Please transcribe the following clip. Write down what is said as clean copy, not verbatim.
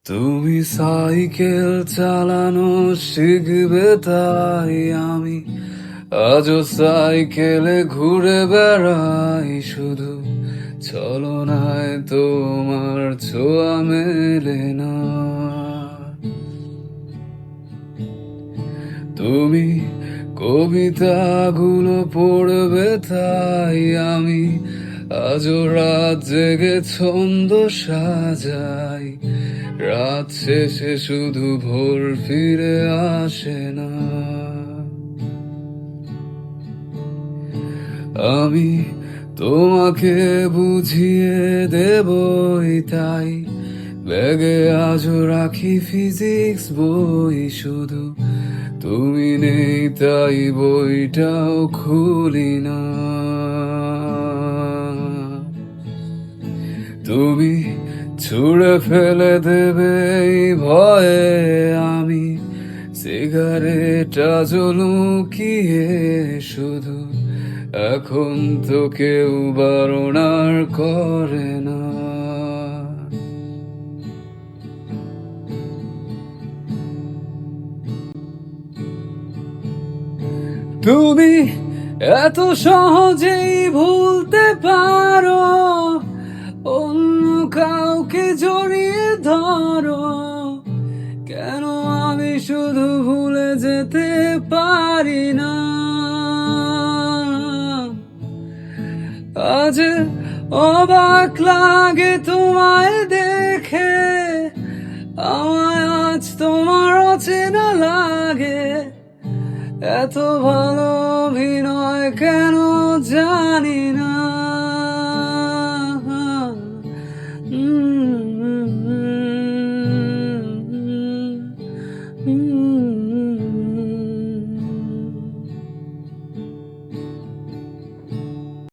তুমি সাইকেল চালানো শিখবে তাই আমি আজও সাইকেলে ঘুরে বেড়াই, শুধু ছলনায় তোমার ছোঁয়া মেলে না। তুমি কবিতাগুলো পড়বে তাই আমি আজও রাত জেগে ছন্দ সাজাই, রাত শেষে শুধু ভোর ফিরে আসে না। আমি তোমাকে বুঝিয়ে দেবই তাই ব্যাগে আজও রাখি ফিজিক্স বই, শুধু তুমি নেই তাই বইটাও খুলি না। তুমি ছুঁড়ে ফেলে দেবে এই ভয়ে আমি সিগারেট আজও লুকিয়ে, শুধু এখন তো কেউ বারণ আর করে না। তুমি এত সহজেই ভুলতে পারো, অন্য কাউকে জড়িয়ে ধরো, কেন আমি শুধু ভুলে যেতে পারি না। আজ অবাক লাগে তোমায় দেখে, আমায় আজ তোমার অচেনা লাগে, এত ভালো অভিনয়